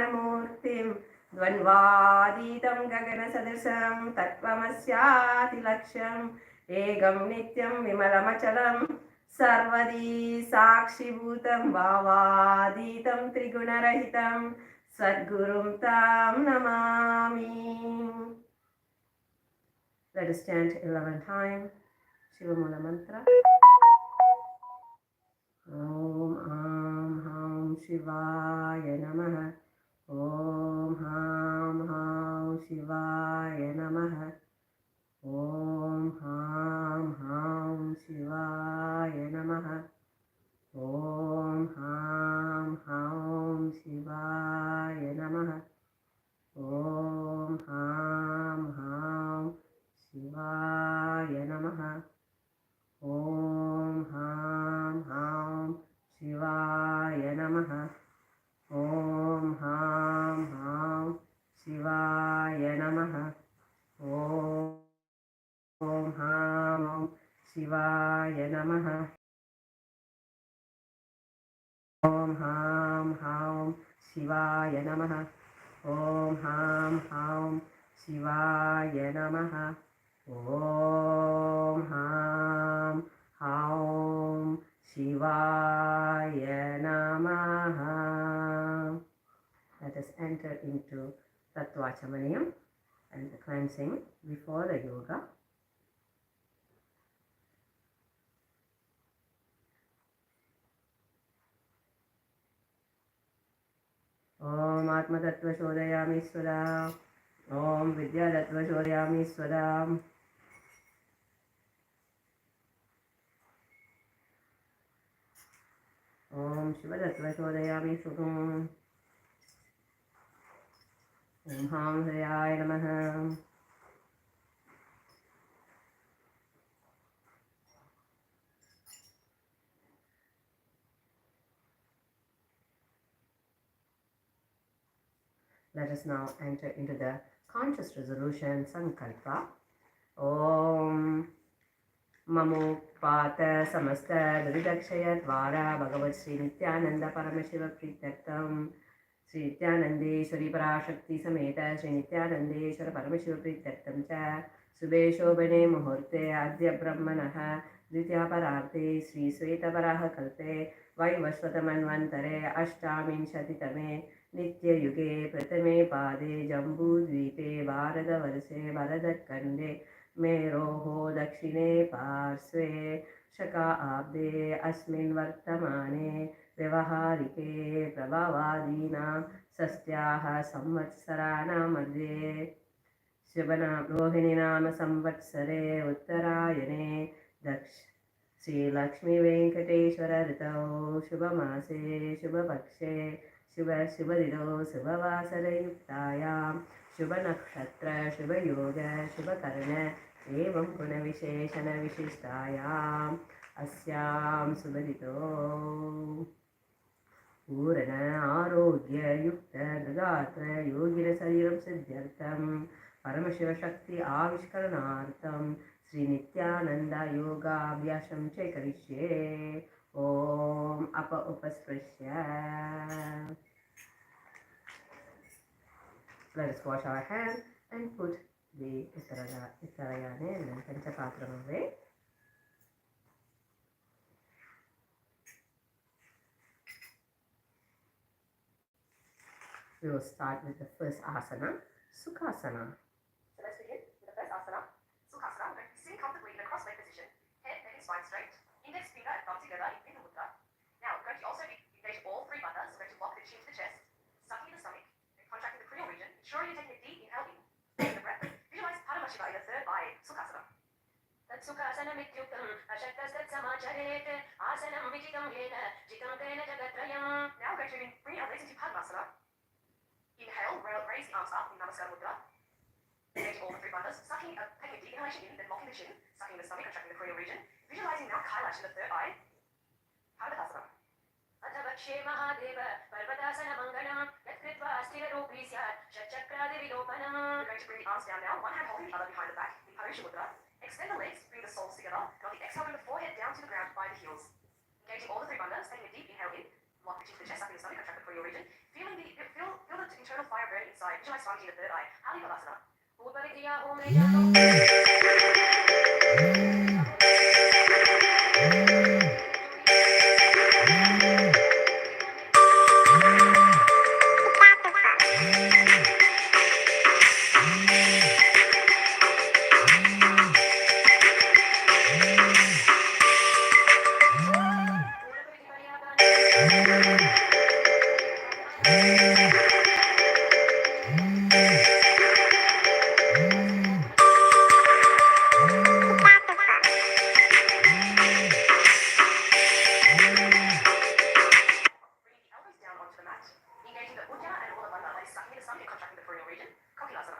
ज्ञानमूर्तिं द्वन्द्वातीतं गगनसदृशं तत्त्वमस्यातिलक्ष्यम् एकं नित्यं विमलमचलं सर्वदी साक्षिभूतं भावातीतं त्रिगुणरहितं सद्गुरुं तं Namami. Let us chant 11 times. Shivamula mantra. Om Ham Ham Shivaya Namaha. Om Ham Ham Shivaya Namaha. Om Ham Ham Shivaya Namaha. Om Ham Ham Shivaya Namaha. Om Ham Ham Shivaya Namaha. Om Ham Ham Shivaya Namaha. Om Ham Ham Shivaya Namaha. Om Ham Shivaya Namaha. Om Ham Ham Shivaya Namaha. Om Ham Ham Shivaya Namaha. Om Ham Ham Shivaya Namaha. Let us enter into Tattvachamaniyam and the cleansing before the yoga. Om Atma Tattva Shodayami Swada. Om Vidya Tattva Shodayami Swada. Om Shiva Tattva Shodayami Shubham. Om Ham Hriyaya Namaha. Let us now enter into the conscious resolution Sankalpa. Om Mamopata Samasta Dridakshaya Dvara Bhagavad Sri Nithyananda Paramashivam Prityartham Sri Nityanandeshwari Parashakti Sameta Sri Nithyanandeshwara Paramashiva Prityartham Cha Subhe Shobhane Muhurte Adya Brahmanaha Dvitya Pararte Sri Sweta Paraha Kalpe Vaivasvatamanvantare Ashtaminshati Nityayuge Pratame Pade Jambudvipe Bharadavarse Bharadakande Meroho Dakshine Parsve Shaka Abde Asmin Vartamane Vyavaharike Prabhavadina Sastyaha Samvatsarana Madhye Shivana Rohininama Samvatsare Uttarayane Daksh Sri Lakshmi Venkateshwara Ritao Shubhamase Shubhapakshe Shubha Shubhadito Shubhavasara Yuktayam Shubha Nakshatra Shubha Yoga Shubha Karana Evam Guna Visheshana Vishishtayam Asyam Shubhadito Purana Arogya Yukta Dagatra Yogina Sariram Siddhyartham Paramashiva Shakti Avishkaranartham Sri Nithyananda Yoga Abhyasam Chekarishe Om Apa Upasprashya. Let us wash our hands and put the Uttarayane and Panchapatram away. We will start with the first asana, Sukhasana. So let's begin with the first asana, Sukhasana. Sitting comfortably in a cross-legged position, head, neck and spine straight, index finger and thumb together in Pindu Mudra. Now we're going to also engage all three bandhas. We're going to lock the chin to the chest, sucking in the stomach, and contracting the cranial region, ensuring you're taking a deep inhale in. Taking the breath. Visualize Paramashiva in the third eye, Sukhasana. Sukhasana mityuktam ashaktastat samacharet asanam vijitam yena jitam tena jagatrayam. Now we're going to bring our legs into Padmasana. Inhale, raise the arms up in Namaskar Mudra. Engage all the three bandhas, taking a deep inhalation in, then locking the chin, sucking the stomach, contracting the cranial region. Visualizing now KAILASA in the third eye, Parvatasana. Atavakshe Mahadeva, Parvatasana Mangalam, Yatkritva Astira Rupi Syat, Shachakradi Vilopanam. We're going to bring the arms down now, one hand holding the other behind the back, in Parusha Mudra. Extend the legs, bring the soles together, and on the exhale, bring the forehead down to the ground by the heels. Engaging all the three bandhas, taking a deep inhale in, lock the chin to the chest, sucking the stomach, contract the cranial region. Feel the visualize Swamiji in the third eye. KAILASA. Engaging the Ujja and Ullabandha, that is sucking in the stomach, contracting the perineal region. KAILASA.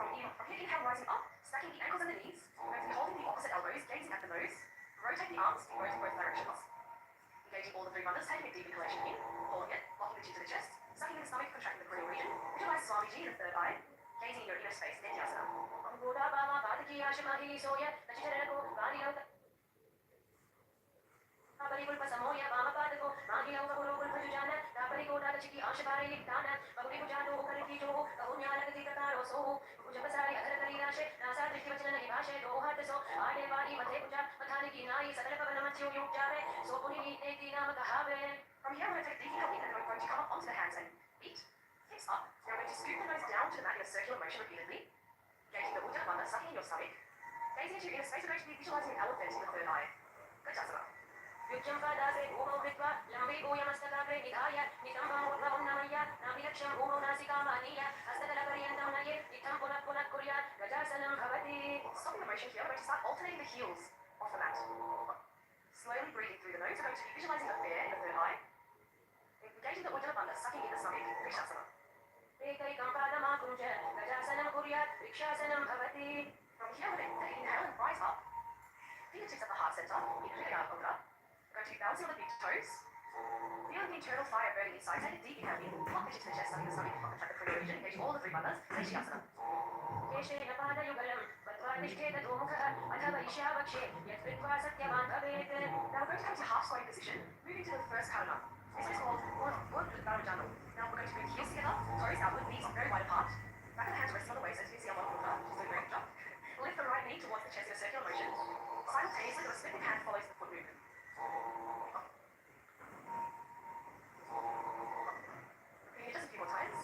From here, inhale, rising up, stacking the ankles and the knees. We're going to be holding the opposite elbows, gazing at the nose. Rotate the arms, going in both directions. Engaging all the three bandhas, taking a deep inhalation in, holding it, locking the chin to the chest, sucking in the stomach, contracting the perineal region. Visualize Swamiji in the third eye, gazing in your inner space, Nithyananda. From here, we're going to take a deep inhale in and we're going to come up onto the hands and feet, hips up. We're going to scoop the nose down to the mat in a circular motion repeatedly. Engaging the Ujja bandha, sucking in your stomach. Gazing into your inner space, we're going to be visualizing an elephant in the third eye. Gajasana. Stopping the motion here, we're going to start alternating the heels off the mat. Slowly breathing through the nose, we're going to be visualizing a bear in the third eye. Engaging the Ujja bandha, sucking in the stomach. Vrikshasana. From here, we're going to inhale and rise up. Fingertips at the heart center. Inhale, We're going to be bouncing on the big toes. Feel the internal fire burning inside. Take a deep inhale in. Lock the chin to the chest, sucking the stomach. Contract the perineal region. Engage all the three bandhas. Vrikshasana. Now we're going to come to half squatting position, moving to the first karana. This is called Now we're going to bring heels together, toes outward, knees very wide apart. Back of the hands resting on the waist, as you can see on one corner. Just doing a great job. Lift the right knee towards the chest in a circular motion. Simultaneously, the splitting hand follows the foot movement. Repeat it just a few more times.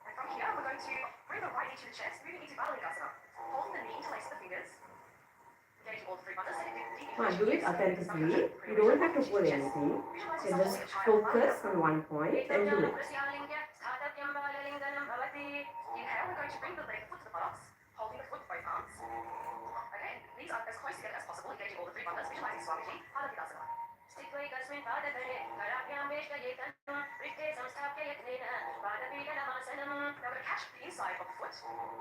And from here, we're going to bring the right knee to the chest, moving into Paramashivoham. Holding the knee, interlace the fingers. Engaging all the three bandhas. Take a deep Do it attentively. You don't have to pull anything. You just focus on one point and do it. Inhale, we're going to bring the leg foot to the buttocks, holding the foot with both arms. Okay, knees are as close together as possible, engaging all the three bandhas, visualizing Swamiji, KAILASA. Now we're going to catch the inside of the foot.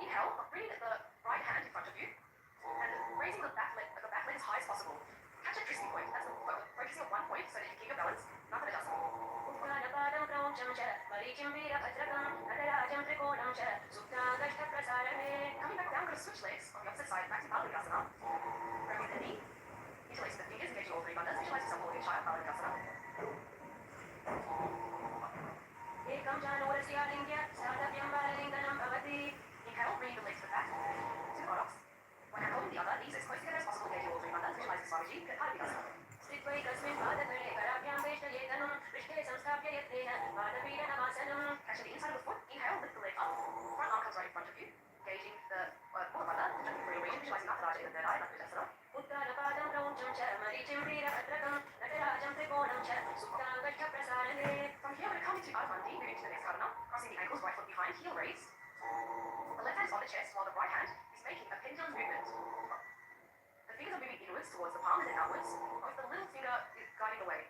Inhale, bringing the right hand in front of you, and raising the back leg as high as possible. Catch a twisting point. That's focusing on one point so that you can keep your balance. Coming back down, we're going to switch legs on the opposite side, back to Paramashivoham. Grabbing the knee, interlacing the fingers, engaging all three bandhas, visualize yourself holding a child, Paramashivoham. Inhale, bringing the legs to the back, to the buttocks. One hand holding the other, knees as close together as possible, engaging all three bandhas, visualizing Swamiji, KAILASA. Catching the inside of the foot, inhale, lift the leg up, front arm comes right in front of you, engaging the Ullabandha, contracting the perineal region, visualizing Nataraja in the third eye, Gajasana. From here, we're going to come into Ardha, moving to the next karana, crossing the ankles, right foot behind, heel raised. The left hand is on the chest, while the right hand is making a pendulum movement. The fingers are moving inwards towards the palm and then outwards, with the little finger guiding the way.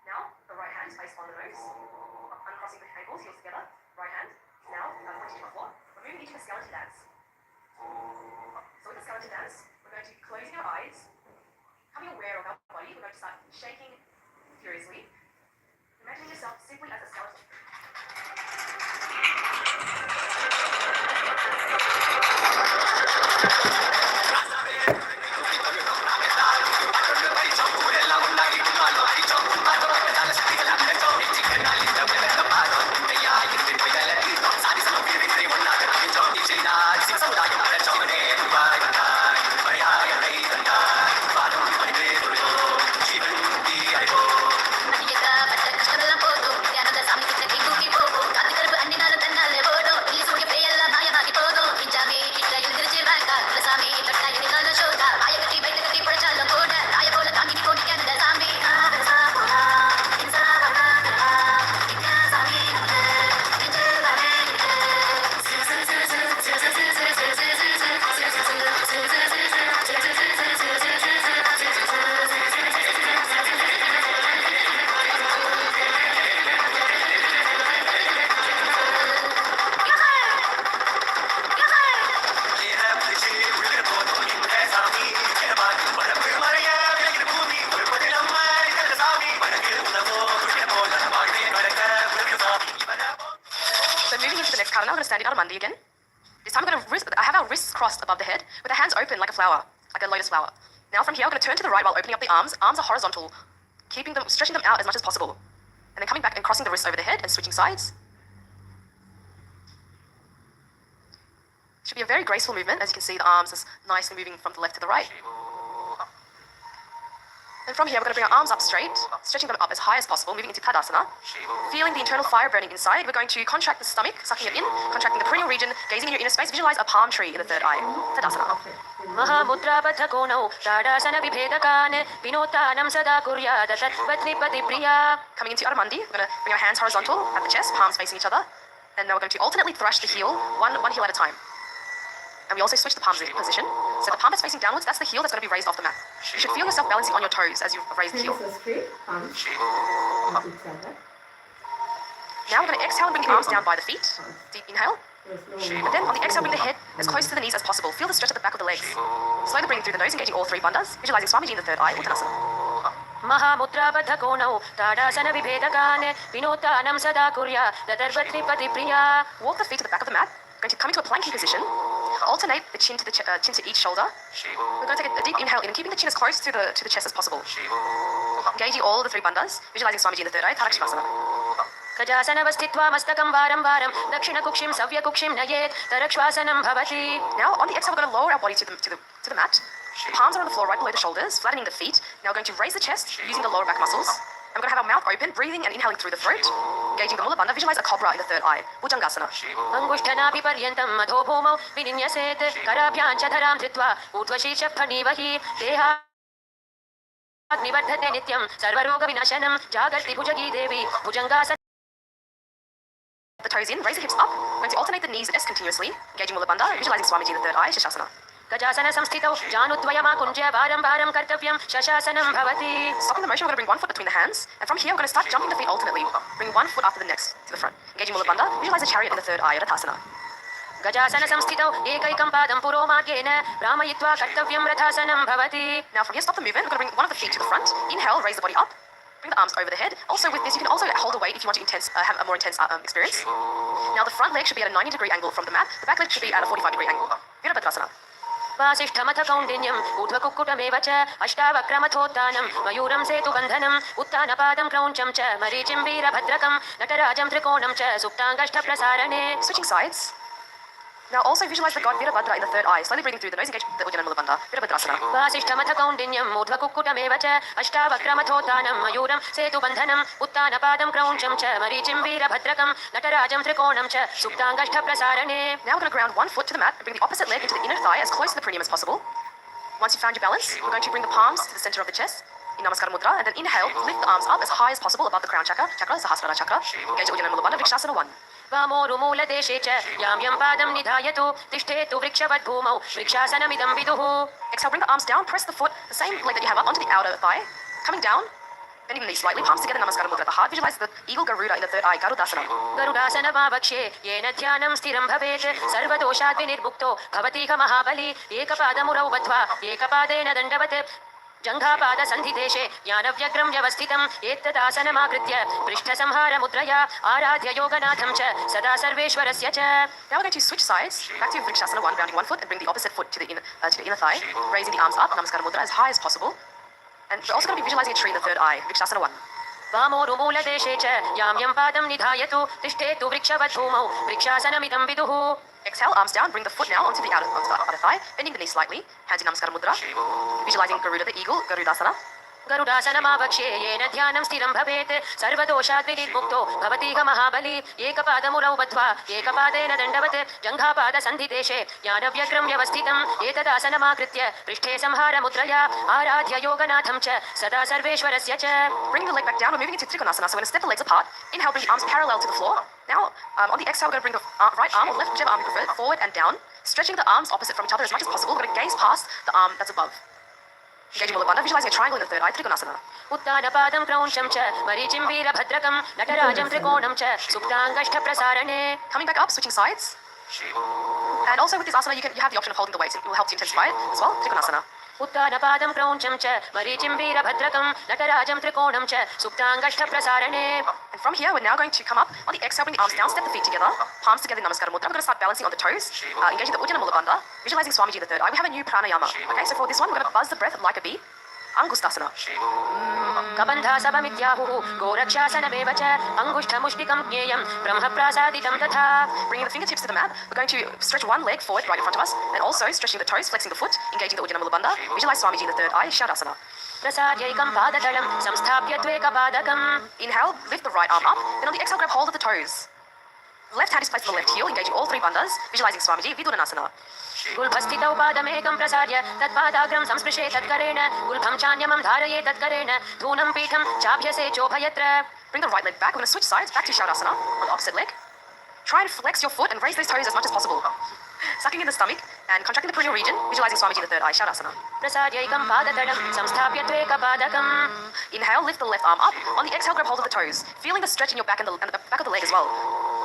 Now, the right hand is placed on the nose, uncrossing the ankles, heels together, right hand. Now, pointing to the floor. We're moving into the skeleton dance. So with the skeleton dance, we're going to be closing our eyes, becoming aware of our body. We're going to start shaking furiously. Imagine yourself simply as a skeleton. Namaskara. Now we're going to stand in Adamandi again. This time we're going to have our wrists crossed above the head with our hands open like a flower, like a lotus flower. Now from here, we're going to turn to the right while opening up the arms. Arms are horizontal, stretching them out as much as possible. And then coming back and crossing the wrists over the head and switching sides. Should be a very graceful movement. As you can see, the arms is nicely moving from the left to the right. And from here, we're going to bring our arms up straight, stretching them up as high as possible, moving into Tadasana. Feeling the internal fire burning inside, we're going to contract the stomach, sucking it in, contracting the perineal region, gazing in your inner space. Visualize a palm tree in the third eye. Tadasana. Mahamudra-Baddha-Konau, Tadasana-Vibhedakane, Vinotanam sada kuryat Tatvatnipati-priya. Coming into Adamandi, we're going to bring our hands horizontal at the chest, palms facing each other. And now we're going to alternately thrush the heel, one heel at a time. And we also switch the palms in position. So the palm that's facing downwards, that's the heel that's going to be raised off the mat. You should feel yourself balancing on your toes as you raise the heel. Hands are straight, palms into each other. Now we're going to exhale and bring the arms down by the feet. Deep inhale. There's no And then on the exhale, bring the head as close to the knees as possible. Feel the stretch at the back of the legs. Slowly breathing through the nose, engaging all three bandhas. Visualizing Swamiji in the third eye, Uttanasana. Mahamudra-Baddha-Konau, Tadasana-Vibhedakane, Vinotanam sada kuryat Tatvatnipati-priya. Walk the feet to the back of the mat. Going to come into a planking position. Alternate the chin to chin to each shoulder. We're going to take a deep inhale in and keeping the chin as close to the chest as possible. Engaging all the three bandhas. Visualizing Swamiji in the third eye, Tadakshivasana. Gajasana-vasthitva mastakam varam-varam, Dakshina-kukshim savya-kukshim nayet, Tarakshvasanam bhavati. Now on the exhale, we're going to lower our body to the mat. The palms are on the floor right below the shoulders, flattening the feet. Now we're going to raise the chest using the lower back muscles. And we're going to have our mouth open, breathing and inhaling through the throat. Engaging the Mula Bandha. Visualize a cobra in the third eye. Bhujangasana. Angushthanapi-paryantam madho bhumau vinyaset, Karabhyan cha dharam dhritva, Urdhva-shirshapanivahi, Deha Nivardhate nityam, Sarvaroga vinashanam, Jagarti bhujagi devi, Bhujangasana. The toes in, raise the hips up. We're going to alternate the knees S continuously. Engaging Mula Bandha. Visualizing Swamiji in the third eye, Shashasana. Gajasana-samsthitau, Janudvayamakunja varam-varam kartavyam, Shashasanam bhavati. Stopping the motion, we're going to bring one foot between the hands. And from here, we're going to start jumping the feet alternately. Bring one foot after the next to the front. Engaging Mula Bandha. Visualize a chariot in the third eye, Rathasana. Gajasana-samsthitau, Ekaikam padam puromargena, Ramayitva kartavyam rathasanam bhavati. Now from here, stop the movement. We're going to bring one of the feet to the front. Inhale, raise the body up. Bring the arms over the head. Also with this, you can also hold a weight if you want to have a more intense experience. Now the front leg should be at a 90-degree angle from the mat. The back leg should be at a 45-degree angle. Virabhadrasana. वासिष्ठमथ-कौण्डिन्यं, ऊर्ध्वकुक्कुटमेव च, अष्टावक्रमथोत्थानं, मयूरं सेतुबन्धनं, उत्थानपादं क्रौञ्चं च, मरीचिं वीरभद्रकं, नटराजं त्रिकोणं च, सुप्ताङ्गष्ठप्रसारणे. Switching sides. Now also visualize the god Virabhadra in the third eye. Slowly breathing through the nose, engage the Ujjayi Mula Bandha. Virabhadrasana. वासिष्ठमथ-कौण्डिन्यं, ऊर्ध्वकुक्कुटमेव च, अष्टावक्रमथोत्थानं, मयूरं सेतुबन्धनं, उत्थानपादं क्रौञ्चं च, मरीचिं वीरभद्रकं, नटराजं त्रिकोणं च, सुप्ताङ्गष्ठप्रसारणे. Now we're going to ground one foot to the mat and bring the opposite leg into the inner thigh as close to the perineum as possible. Once you've found your balance, we're going to bring the palms to the center of the chest in Namaskara Mudra, and then inhale, lift the arms up as high as possible above the crown chakra, Sahasrara chakra. Engage the Ujjayi Mula Bandha, Vrikshasana 1. वामोरुमूलदेशे च, यां यं पादं निधायतु, तिष्ठेतु वृक्षवद्भूमौ, वृक्षासनमिदं विदुः. Exhale, bring the arms down, press the foot, the same leg that you have up onto the outer thigh. Coming down, bending the knees slightly, palms together, Namaskara Mudra at the heart. Visualize the eagle Garuda in the third eye, Garudasana. गरुडासनमावक्ष्ये, येन ध्यानं स्थिरं भवेत्, सर्वदोषाद् विनिर्मुक्तो भवतीह महाबली, एकपादमुरौ बद्ध्वा, एकपादेन दण्डवत्, जङ्घापादसन्धिदेशे, ज्ञानव्यग्रं व्यवस्थितम्, एतदासनमाकृत्य, पृष्ठसंहारमुद्रया, आराध्य योगनाथं च, सदा सर्वेश्वरस्य च. Now we're going to switch sides, back to Vrikshasana 1, grounding one foot and bring the opposite foot to the inner thigh, raising the arms up, Namaskara Mudra, as high as possible. And we're also going to be visualizing a tree in the third eye, Vrikshasana 1. वामोरुमूलदेशे च, यां यं पादं निधायतु, तिष्ठेतु वृक्षवद्भूमौ, वृक्षासनमिदं विदुः. Exhale, arms down, bring the foot now onto the outer thigh, bending the knee slightly, hands in Namaskara Mudra. Visualizing Garuda, the eagle, Garudasana. गरुडासनमावक्ष्ये, येन ध्यानं स्थिरं भवेत्, सर्वदोषाद् विनिर्मुक्तो भवतीह महाबली, एकपादमुरौ बद्ध्वा, एकपादेन दण्डवत्, जङ्घापादसन्धिदेशे, ज्ञानव्यग्रं व्यवस्थितम्, एतदासनमाकृत्य, पृष्ठे संहारमुद्रया, आराध्य योगनाथं च, सदा सर्वेश्वरस्य च. Bring the leg back down, we're moving into Trikonasana, so we're going to step the legs apart. Inhale, bring the arms parallel to the floor. Now, on the exhale, we're going to bring the right arm or left, whichever arm you prefer, forward and down, stretching the arms opposite from each other as much as possible. We're going to gaze past the arm that's above. Engaging Mula Bandha, visualizing a triangle in the third eye, Trikonasana. उत्तानपादं क्रौञ्चं च, मरीचिं वीरभद्रकं, नटराजं त्रिकोणं च, सुप्ताङ्गष्ठप्रसारणे. Coming back up, switching sides. And also with this asana, you have the option of holding the weight. It will help to intensify it as well. Trikonasana. उत्तानपादं क्रौञ्चं च मरीचिं वीरभद्रकं नटराजं त्रिकोणं च सुप्ताङ्गष्ठप्रसारणे. And from here, we're now going to come up on the exhale, bring the arms down, step the feet together, palms together in Namaskara Mudra. We're going to start balancing on the toes, engaging the Ujjana Mula Bandha, visualizing Swamiji in the third eye. We have a new pranayama. Okay, so for this one, we're going to buzz the breath like a bee. Angustasana. कबन्धासवमित्याहुः गोरक्षासनमेव च अङ्गुष्ठमुष्टिकं ज्ञेयं ब्रह्मप्रासादितं तथा. Bringing the fingertips to the mat, we're going to stretch one leg forward right in front of us, and also stretching the toes, flexing the foot, engaging the Ujjana Mula Bandha. Visualize Swamiji in the third eye, Shavasana. प्रसार्यैकं पादतलं संस्थाप्य त्वेकपादकम्. Inhale, lift the right arm up, then on the exhale, grab hold of the toes. Left hand is placed on the left heel, engaging all three bandhas, visualizing Swamiji, Vidudhanasana. गुल्भस्थितौ पादमेकं प्रसार्य तत्पादाग्रं संस्पृशे तत्करेण गुल्भं चान्यमं धारये तत्करेण धूनं पीठं चाभ्यसे चोभयत्र. Bring the right leg back. We're going to switch sides, back to Shavasana on the opposite leg. Try and flex your foot and raise those toes as much as possible. Sucking in the stomach and contracting the perineal region, visualizing Swamiji in the third eye, Shavasana. प्रसार्यैकं पादतलं संस्थाप्य त्वेकपादकम्. Inhale, lift the left arm up. On the exhale, grab hold of the toes, feeling the stretch in your back and the back of the leg as well.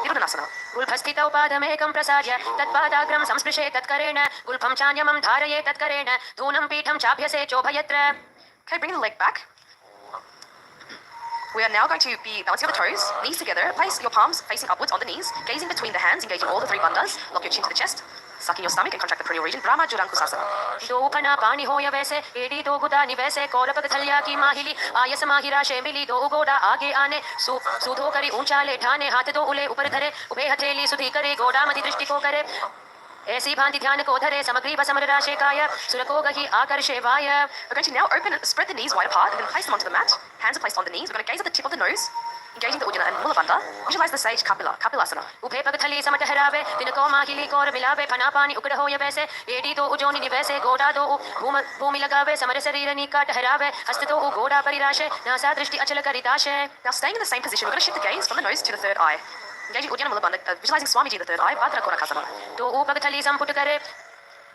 Vidudhanasana. गुल्भस्थितौ पादमेकं प्रसार्य तत्पादाग्रं संस्पृशे तत्करेण गुल्भं चान्यमं धारये तत्करेण धूनं पीठं चाभ्यसे चोभयत्र. Okay, bring the leg back. We are now going to be balancing on the toes, knees together. Place your palms facing upwards on the knees, gazing between the hands, engaging all the three bandhas. Lock your chin to the chest, sucking your stomach and contract the perineal region. Brahma Jurankusasana. दो फना पानी हो या वैसे AD दो गुदा नि वैसे कौरपक थलिया की माहिली आयस माहिरा शेमिली दो गोड़ा आगे आने सूधो करी ऊंचा ले ठाने हाथ दो उले ऊपर धरे उभे हथेली सुधी करे गोड़ा मति दृष्टि को करे ऐसी भांति ध्यान को धरे समग्री समर राशे काय सुरको गही आकर्षे वाय. We're going to now open and spread the knees wide apart and then place them onto the mat. Hands are placed on the knees. We're going to gaze at the tip of the nose, engaging the Ujjana and Mula Bandha. Visualize the sage Kapilasana. उभे पग थली समट हरावे तिनको माहिली core मिलावे फना पानी उकड़ हो या वैसे AD दो उजोनी नि वैसे गोड़ा दो भूमि लगावे समर शरीर नीका ठहरावे हस्त दो गोड़ा परिराशे नासा दृष्टि अचल करिताशे. Now staying in the same position, we're going to shift the gaze from the nose to the third eye. Engaging Ujjana Mula Bandha, visualizing Swamiji in the third eye, Bhadra Korakasana. तो ऊपग थली संपुट करे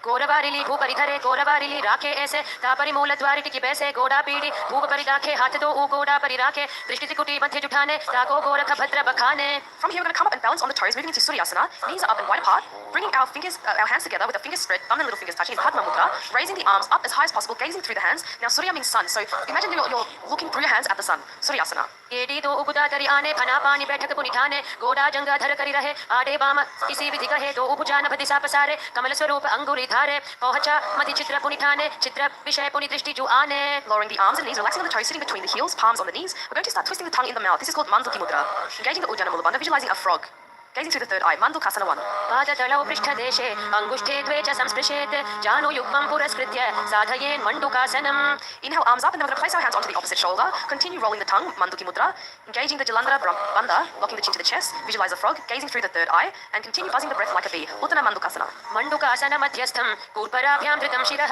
कोरवारिली भूपरि धरे कोरवारिली राखे ऐसे तापरि मूल द्वारि टिकी बैसे गोड़ा पीड़ी भूप परि राखे हाथ दो ऊ गोड़ा परि राखे दृष्टि त्रिकुटी मध्य जुठाने ताको गोरख भद्र बखाने. From here, we're going to come up and balance on the toes, moving into Suryasana. Knees are up and wide apart, bringing our hands together with the fingers spread, thumb and little fingers touching in Padma Mudra, raising the arms up as high as possible, gazing through the hands. Now Surya means sun, so imagine you're looking through your hands at the sun. Suryasana. एडी दो उगुदा तरी आने फना पानी बैठक पुनि ठाने गोड़ा जंगा धर करी रहे आडे बाम इसी विधि कहे दो उपजान भति सा पसारे कमल स्वरूप अंगुरी धारे पहुंचा मति चित्र पुनि ठाने चित्र विषय पुनि दृष्टि जु आने. Lowering the arms and knees, relaxing on the toes, sitting between the heels, palms on the knees. We're going to start twisting the tongue in the mouth. This is called Manduki Mudra. Engaging the Ujjana Mula Bandha, visualizing a frog. Gazing through the third eye, Mandukasana 1. पादतलौ पृष्ठदेशे अङ्गुष्ठे द्वे च संस्पृशेत् जानु युग्मं पुरस्कृत्य साधयेन् मण्डुकासनम्. Inhale, arms up, and then we're going to place our hands onto the opposite shoulder. Continue rolling the tongue, Manduki Mudra. Engaging the Jalandhara Bandha, locking the chin to the chest. Visualize the frog, gazing through the third eye, and continue buzzing the breath like a bee. Uttana Mandukasana. मण्डुकासन मध्यस्थं कूर्पराभ्यां धृतं शिरः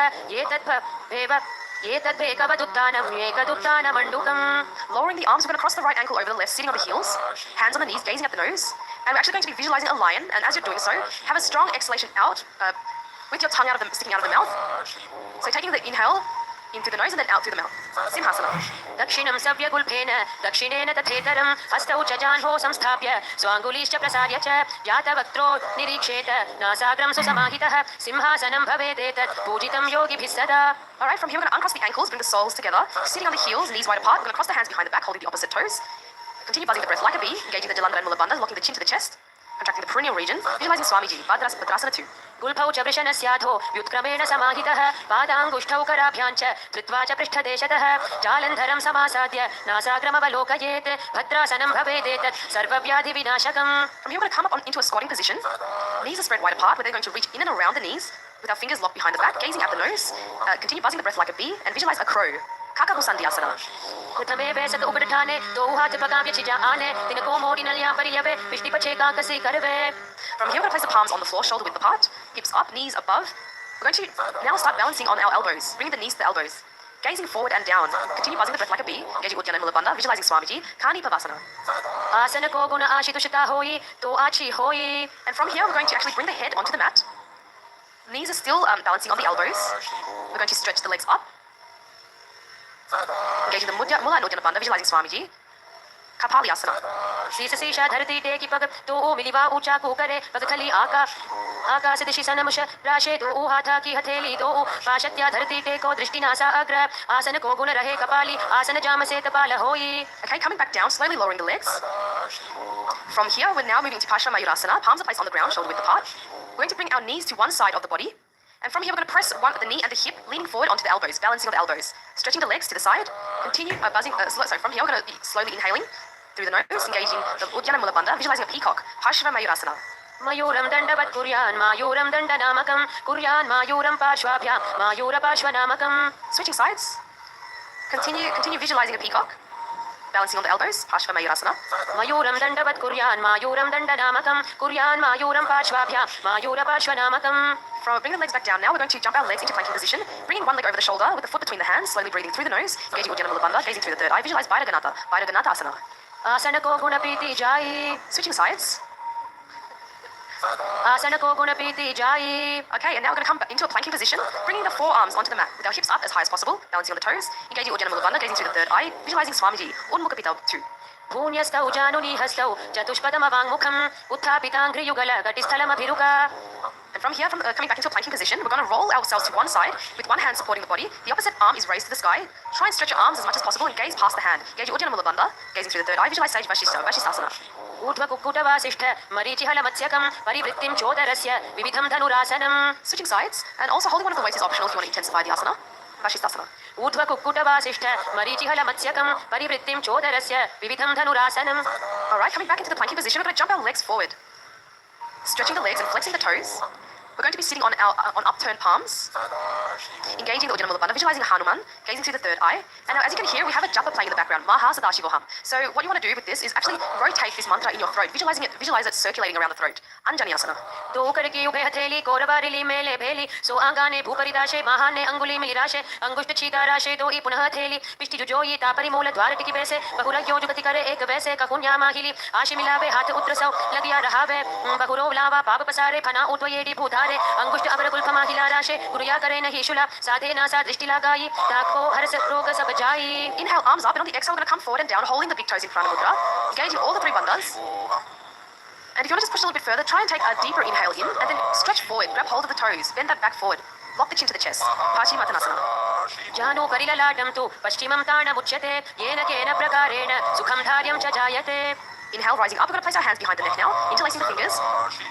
एतद्भेकवदुत्थानम् एकदुत्थानमण्डुकम्. Lowering the arms, we're going to cross the right ankle over the left, sitting on the heels. Hands on the knees, gazing at the nose. And we're actually going to be visualizing a lion. And as you're doing so, have a strong exhalation out with your tongue sticking out of the mouth. So taking the inhale in through the nose and then out through the mouth. Simhasana. दक्षिणं सव्यगुल्फेन दक्षिणेन तथेतरं हस्तौ च जाह्नौ संस्थाप्य स्वाङ्गुलीश्च प्रसार्य च जातवक्त्रो निरीक्षेत नासाग्रं सुसमाहितः सिंहासनं भवेदेतत् पूजितं योगिभिः सदा. Alright, from here we're going to uncross the ankles, bring the soles together, sitting on the heels, knees wide apart. We're going to cross the hands behind the back, holding the opposite toes. Continue buzzing the breath like a bee, engaging the Jalandhara and Mula Bandhas, locking the chin to the chest, contracting the perineal region, visualizing Swamiji, Bhadrasana 2. गुल्फौ च वृषणस्याधो व्युत्क्रमेण समाहितः पादाङ्गुष्ठौ कराभ्यां च धृत्वा च पृष्ठदेशतः जालन्धरं समासाद्य नासाग्रमवलोकयेत् भद्रासनं भवेदेतत् सर्वव्याधिविनाशकम्. From here we're going to come up into a squatting position. Knees are spread wide apart. We're then going to reach in and around the knees with our fingers locked behind the back, gazing at the nose. Continue buzzing the breath like a bee and visualize a crow. Kakabusandhyasana. प्रथमे वैसत उकड़ ठाने दो हाथ पकाव्य छिजा आने तिनको मोड़ी नलिया परियवे पिष्टि पछे काकसी करवे. From here we're going to place the palms on the floor, shoulder width apart, hips up, knees above. We're going to now start balancing on our elbows, bringing the knees to the elbows. Gazing forward and down. Continue buzzing the breath like a bee, engaging Ujjana and Mula Bandha, visualizing Swamiji, Kani Pavasana. आसन को गुण आशितुषिता होई तो आची होई. And from here we're going to actually bring the head onto the mat. Knees are still balancing on the elbows. We're going to stretch the legs up. Engaging the Mula and Ujjana Bandha, visualizing Swamiji. Kapaliasana. Sisa sisha dharati teki pag to o miliva ucha ko kare pag khali आकाश दिशि सनमुष राशे तो हाथा की हथेली तो पाशत्या धरती टेको दृष्टि NASA अग्र आसन को गुण रहे कपाली आसन जाम से तपाल होई. Okay, coming back down, slowly lowering the legs. From here, we're now moving to Paramashivoham. Palms are placed on the ground, shoulder width apart. We're going to bring our knees to one side of the body. And from here, we're going to press the knee and the hip, leaning forward onto the elbows, balancing on the elbows. Stretching the legs to the side. Continue buzzing. From here, we're going to be slowly inhaling through the nose, engaging the Uddiyana Mula Bandha, visualizing a peacock. Paramashivoham. मयूरं दण्डवत् कुर्यान् मायूरं दण्डनामकं कुर्यान् मायूरं पार्श्वाभ्यां मायूरपार्श्वनामकं. Switching sides. Continue visualizing a peacock. Balancing on the elbows. Paramashivoham. मयूरं दण्डवत् कुर्यान् मायूरं दण्डनामकं कुर्यान् मायूरं पार्श्वाभ्यां मायूरपार्श्वनामकं. Bring the legs back down now. We're going to jump our legs into planking position, bringing one leg over the shoulder with the foot between the hands, slowly breathing through the nose, engaging Uddiyana Mula Bandha, gazing through the third eye. Visualize Bhairaganatha asana. आसन को गुण प्रीति जाई. Switching sides. आसन को गुण प्रीति जाई. Okay, and now we're going to come into a planking position, bringing the forearms onto the mat with our hips up as high as possible, balancing on the toes, engaging Uddiyana Mula Bandha, gazing through the third eye, visualizing Swamiji, Unmukha 2. भून्यस्तौ जानुनीहस्तौ चतुष्पदमवाङ्मुखम् उत्थापिताङ्घ्रियुगल घटिस्थलमभिरुका. And from here, coming back into a planking position, we're going to roll ourselves to one side with one hand supporting the body. The opposite arm is raised to the sky. Try and stretch your arms as much as possible and gaze past the hand. Engage Uddiyana Mula Bandha, gazing through the third eye. Visualize Sage Vashisthasana. ऊर्ध्वकुक्कुटवासिष्ठ मरीचिहलमत्स्यकं परिवृत्तिं चोदरस्य विविधं धनुरासनम्. Switching sides, and also holding one of the weights is optional if you want to intensify the asana. Vashisthasana. ऊर्ध्वकुक्कुटवासिष्ठ मरीचिहलमत्स्यकं परिवृत्तिं चोदरस्य विविधं धनुरासनम्. Alright, coming back into the planking position, we're going to jump our legs forward. Stretching the legs and flexing the toes. We're going to be sitting on upturned palms, engaging the Uddiyana Mula Bandha, visualizing Hanuman, gazing through the third eye. And now, as you can hear, we have a japa playing in the background, Paramashivoham. So what you want to do with this is actually rotate this mantra in your throat, visualize it circulating around the throat. Anjani asana. दो करके उभय हथेली कोरबारिली मेले भेली सो आंगाने भूपरिदाशे महाने अंगुली मिलिराशे अंगुष्ठ छीदाराशे दो ई पुनः हथेली पिष्टि जुजोई तापरि मूल द्वार टिकी बैसे बहुरज्ञो जुगति करे एक वैसे ककुन्या माहिली आशि मिलावे हाथ उत्रसौ लगिया रहावे बहुरो लावा पाप पसारे फना उद्वयेडी भूधारे अंगुष्ठ अवर कुल्फ माहिला राशे गुरुया करे नहीं शुला साधे नासा दृष्टि लगाई ताको हरस रोग सब जाई. Inhale, arms up, and on the exhale, we're going to come forward and down, holding the big toes in front of mudra, engaging all the three bandhas. And if you want to just push a little bit further, try and take a deeper inhale in, and then stretch forward, grab hold of the toes, bend that back forward, lock the chin to the chest. Paschimottanasana. जानो परिललाटं तु पश्चिमं ताणमुच्यते येन केन प्रकारेण सुखं धार्यं च जायते. Inhale, rising up. We're going to place our hands behind the neck now, interlacing the fingers.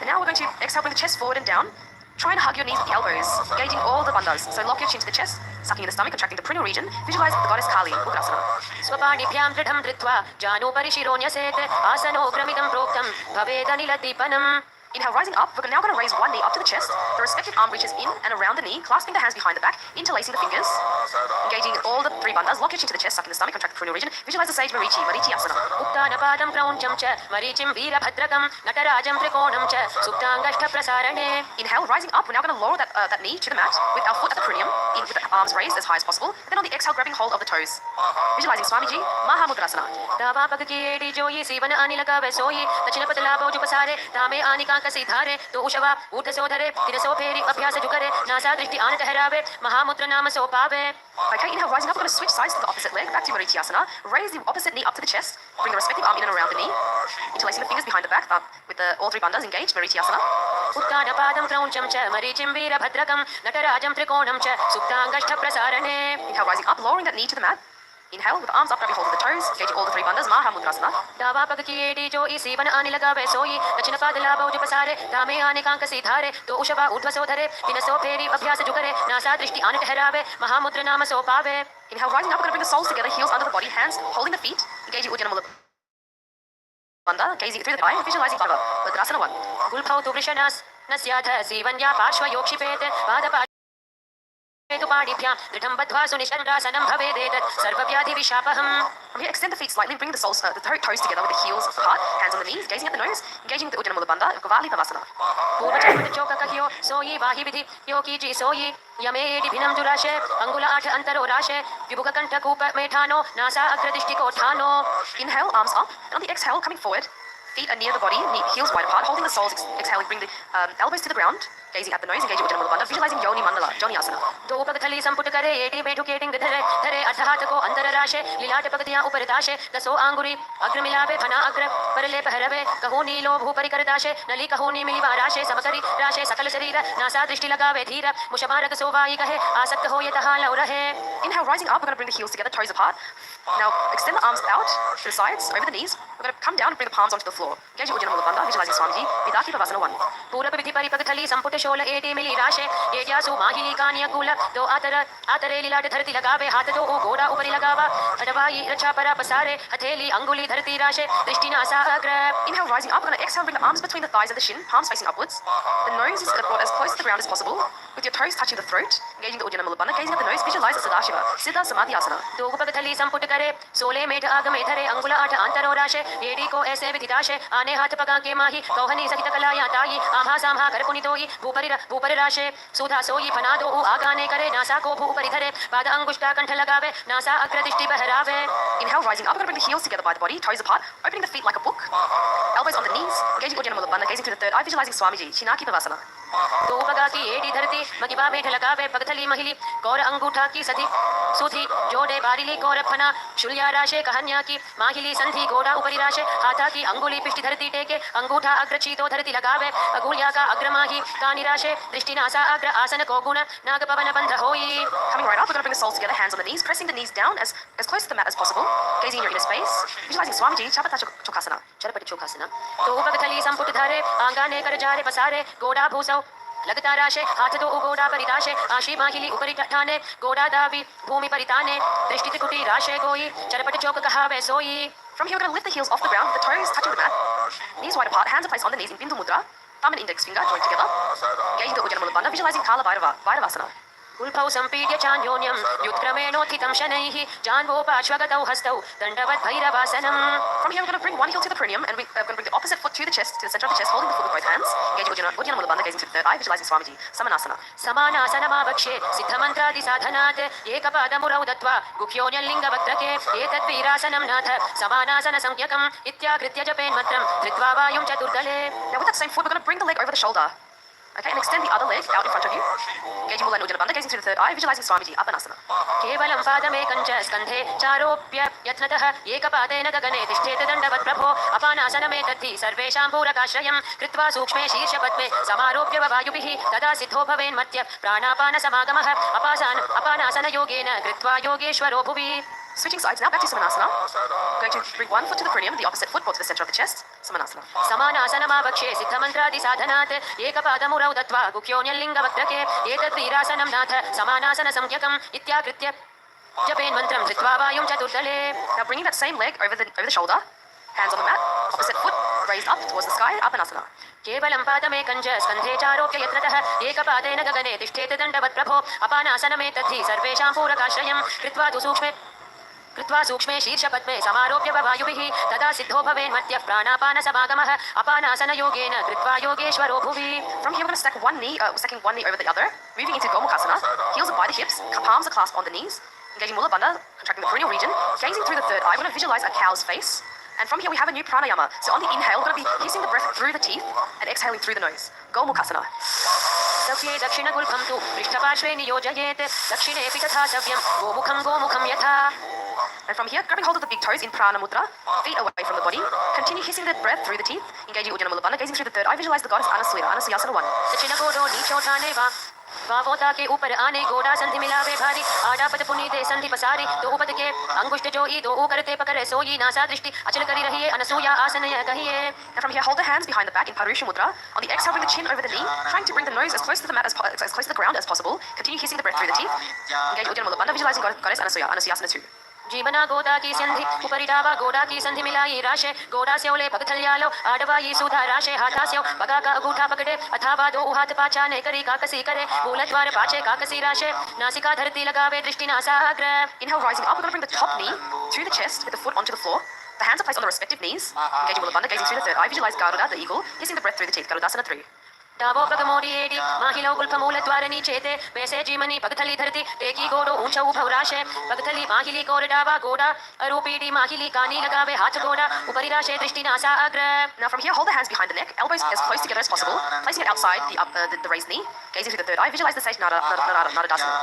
And now we're going to exhale, bring the chest forward and down. Try and hug your knees with the elbows, engaging all the bandhas. So lock your chin to the chest, sucking in the stomach, contracting the perineal region. Visualize the goddess Kali, Ugrasana. स्वपाणिभ्यां दृढं धृत्वा जानो परिशिरोऽन्यसेत् आसनोग्रमिदं प्रोक्तं भवेदनिलदीपनम्. Inhale, rising up. We're now going to raise one knee up to the chest. The respective arm reaches in and around the knee, clasping the hands behind the back, interlacing the fingers, engaging all the three bandhas. Lock your chin to the chest, sucking the stomach, contract the perineal region. Visualize the sage Marichi asana. उत्तानपादं क्रौञ्चं च मरीचिं वीरभद्रकं नटराजं त्रिकोणं च सुप्ताङ्गष्ठप्रसारणे. Inhale, rising up. We're now going to lower that knee to the mat with our foot at the perineum, with the arms raised as high as possible. Then on the exhale, grabbing hold of the toes. Visualizing Swamiji, Mahamudrasana. दावापग की AD जोई सीवन अनिल का वैसोई दक्षिण पतलाभो जुपसारे दामे आनिका कसी धारे तो उषवा ऊर्ध्वसोधरे तिरसो फेरी अभ्यास जुकरे NASA दृष्टि आन ठहरावे महामुद्र नाम सो पावे. Okay, inhale, rising up. We're going to switch sides to the opposite leg, back to Marichiasana. Raise the opposite knee up to the chest. Bring the respective arm in and around the knee. Interlacing the fingers behind the back, with all three bandhas engaged. Marichiasana. उत्तानपादं क्रौञ्चं च मरीचिं वीरभद्रकं नटराजं त्रिकोणं च सुप्ताङ्गष्ठप्रसारणे. Inhale, rising up, lowering that knee to the mat. Inhale, with the arms up, grabbing hold of the toes, engaging all the three bandhas, Mahamudrasana. दावापग की AD जोई सीवन अनिल का वैसोई दक्षिण पादलाभो जुपसारे दामे आनिका कसी धारे तो उषवा ऊर्ध्वसोधरे तिरसो फेरी अभ्यास जुकरे नासा दृष्टि आन ठहरावे महामुद्र नाम सो पावे. Inhale, rising up. We're going to bring the soles together, heels under the body, hands holding the feet, engaging Uddiyana Mula Bandha, gazing through the eye, visualizing Vadrasana 1. गुल्फौ तु वृषणास् न स्याथ सीवन्या पार्श्वयोक्षिपेत पादपा पाणिभ्यां दृढं बद्ध्वा सुनिषण्डासनं भवेदेतत् सर्वव्याधिविशापहम्. From here, extend the feet slightly, bring the soles, the toes together with the heels apart, hands on the knees, gazing at the nose, engaging with the Uddiyana Mula Bandha, Gavali Pavasana. पूर्वचक्रमृत चौककह्यो सोयि वाहि विधि यो कीजि सोयि यमे एडि भिनं जुराशे अंगुल आठ अंतरो राशे विभुककंठ कूप मेठानो NASA अग्रदृष्टिको ठानो. Inhale, arms up, and on the exhale, coming forward, feet are near the body, heels wide apart, holding the soles, exhaling, bring the elbows to the ground. Gazing at the nose, engaging Ujjayi Mula Bandha, visualizing Yoni Mandala, Joni Asana. दो पगथली संपुट करे eighty बैठु केटिंग धरे धरे अर्धहात को अंतर राशे लीलाट पगतियां ऊपर दाशे दसो आंगुरी अग्र मिलावे फना अग्र परले पहरवे कहू नीलो भू परिकर दाशे नली कहू नी मिलिवा राशे समकरी राशे सकल शरीर नासा दृष्टि लगावे धीर मुशमारक सोवाई कहे आसक्त हो ये तहा लौ रहे. Inhale, rising up, we're going to bring the heels together, toes apart. Now extend the arms out to the sides, over the knees. We're going to come down and bring the palms onto the floor. Engaging Ujjayi Mula Bandha, visualizing Swamiji, Vidaki Pavasana 1. पूरब विधि परिपगथली संपुट शोल eighty मिली राशे एट्यासु माहिली Kania cool दो आतरे लीलाट धरती लगावे हाथ दो घोड़ा ऊपरी लगावा अडवाई रक्षा परा पसारे हथेली अंगुली धरती राशे दृष्टि नासा अग्र. Inhale, rising up, we're going to exhale, bring the arms between the thighs and the shin, palms facing upwards. The nose is brought as close to the ground as possible, with your toes touching the throat. Engaging the Ujjayi Mula Bandha, gazing at the nose, visualize the Sadashiva, Siddha Samadhi Asana. दो पगथली संपुट करे सोले मेठ आग में धरे अंगुल आठ अंतरो राशे AD को ऐसे विधि दाशे आने हाथ पगा के माही कौहनी सहित कलाया ताई आम्हा साम्हा कर पुनितोई भूपरि राशे सुधा सोई फना दो आगाने करे नासा को भूपरि धरे पाद अंगुष्ठा कंठ लगावे नासा अग्र दृष्टि बहरावे. Inhale, rising up, we're going to bring the heels together by the body, toes apart, opening the feet like a book, elbows on the knees, engaging Ujjayi Mula Bandha, gazing through the third eye, visualizing Swamiji, Chinaki Pavasana. दो पगा की AD धरती मगिबा मेठ लगावे पगथली महिली कौर अंगूठा की सधी सुधी जोड़े बारिली कौर फना शुल्या राशे कहन्या की माहिली संधि घोड़ा ऊपरी राशे हाथा की अंगुली पिष्टि धरती टेके अंगूठा अग्र चीतो धरती लगावे अगुलिया का अग्रमाही कानी राशे दृष्टि नासा अग्र आसन को गुण नाग पवन बंध होई. Coming right up, we're going to bring the soles together, hands on the knees, pressing the knees down as close to the mat as possible, gazing in your inner space, visualizing Swamiji, Chapata Chokasana. Charpat चोखासना. दो पगथली संपुट धारे आंगाने कर जारे पसारे गोड़ा भूसौ लगता राशे हाथ दो गोड़ा परिदाशे आशी माहिली ऊपरी ठाने गोड़ा दावी भूमि परिताने दृष्टि त्रिकुटी राशे गोई चरपट चौक कहावे सोई. From here, we're going to lift the heels off the ground, with the toes touching the mat, knees wide apart, hands are placed on the knees in Bindu Mudra, thumb and index finger joined together, engaging the Ujjayi Mula Bandha, visualizing Kala Bhairavasana. उल्फौ संपीड्य चान्योन्यं युत्क्रमेणोत्थितं शनैः जान्वोपाश्वगतौ हस्तौ दण्डवद् भैरवासनम्. From here, we're going to bring one heel to the perineum, and we're going to bring the opposite foot to the chest, to the center of the chest, holding the foot with both hands. Engaging Ujjayi Mula Bandha, gazing to the third eye, visualizing Swamiji, Samanasana. समानासनमावक्ष्ये सिद्धमन्त्रादिसाधनात् एकपादमुरौ दत्वा गुह्योऽन्यलिङ्गवक्त्रके एतद्वीरासनं नाथ समानासनसंज्ञकम् इत्याकृत्य Japan मन्त्रं धृत्वा वायुं चतुर्दले. Now with that same foot, we're going to bring the leg over the shoulder. Okay, and extend the other leg out in front of you. Engaging Mula and Ujjayi Bandha, gazing through the third eye, visualizing Swamiji, Apanasana. केवलं पादमेकं च स्कन्धे चारोप्य यत्नतः एकपादेन गगने तिष्ठेत दण्डवत् प्रभो अपानासनमेतद्धि सर्वेषां पूरकाश्रयं कृत्वा सूक्ष्मे शीर्षपद्मे समारोप्य वायुभिः तदा सिद्धो भवेन्मत्य प्राणापानसमागमः अपानासनयोगेन कृत्वा योगेश्वरो भुवि. Switching sides now, back to Samanasana. Going to bring one foot to the perineum, the opposite foot brought to the center of the chest. Samanasana. समानासनमावक्ष्ये सिद्धमन्त्रादिसाधनात् एकपादमुरौ दत्वा गुह्योऽन्यलिङ्गवक्त्रके एतद्वीरासनं नाथ समानासनसंज्ञकम् इत्याकृत्य जपेन् मन्त्रं धृत्वा वायुं चतुर्दले. Now bringing that same leg over the shoulder, hands on the mat, opposite foot raised up towards the sky, Apanasana. केवलं पादमेकं च स्कन्धे चारोप्य यत्नतः एकपादेन गगने तिष्ठेत दण्डवत् प्रभो अपानासनमेतद्धि सर्वेषां पूरकाश्रयं कृत्वा सूक्ष्मे शीर्षपद्मे समारोप्य वायुभिः तदा सिद्धो भवेन्मत्य प्राणापानसमागमः अपानासनयोगेन कृत्वा योगेश्वरो भुवि. From here, we're going to stack one knee, stacking one knee over the other, moving into Gomukhasana. Heels are by the hips, palms are clasped on the knees, engaging Mula Bandha, contracting the perineal region, gazing through the third eye. We're going to visualize a cow's face. And from here, we have a new pranayama. So on the inhale, we're going to be hissing the breath through the teeth and exhaling through the nose. Gomukhasana. सख्ये दक्षिणगुल्फं तु पृष्ठपार्श्वे नियोजयेत् दक्षिणेऽपि तथा सव्यं गोमुखं यथा. And from here, grabbing hold of the big toes in prana mudra, feet away from the body, continue hissing the breath through the teeth, engaging Ujjayi Mula Bandha, gazing through the third eye, visualize the goddess Anasuyasana 1. दक्षिण गोडो नीचोठाने वावोता के ऊपर आने गोड़ा संधि मिलावे भारी आडापत पुनीते संधि पसारी दो उपद के अंगुष्ठ जोई दो करते पकड़े सोई नासा दृष्टि अचल करी रहिए अनसूया आसन कहिए. And from here, hold the hands behind the back in Parusha Mudra. On the exhale, bring the chin over the knee, trying to bring the nose as close to the mat as close to the ground as possible. Continue hissing the breath through the teeth. Engage Ujjayi Mula Bandha, visualizing goddess Anasuyasana 2. जीवना गोदा की संधि उपरिडावा गोड़ा की संधि मिलाई राशे गोड़ा स्योले पगथल्यालो आडवाई सुधा राशे हाथा स्यो पगा का अंगूठा पकड़े अथवा दो हाथ पाछा ने करी काकसी करे मूलद्वार पाछे काकसी राशे नासिका धरती लगावे दृष्टि नासा अग्र. Inhale, rising up, we're going to bring the top knee through the chest with the foot onto the floor. The hands are placed on the respective knees. Engaging Mula Bandha, gazing through the third eye, visualize Garuda, the eagle, hissing the breath through the teeth. Garudasana 3. Davos प्रगमोडियेडि माहिलो गुल्फमूलद्वारनी चेते वैसे जीमनी पगथली धरती टेकी गोडो ऊंचा उभवराशे पगथली माहिली core डावा गोडा अरूपीडी माहिली कानी लगावे हाथ गोडा उपरि राशे दृष्टि नासा अग्र. Now from here, hold the hands behind the neck, elbows as close together as possible, placing it outside the raised knee, gazing through the third eye, visualize the sage Nadadasana.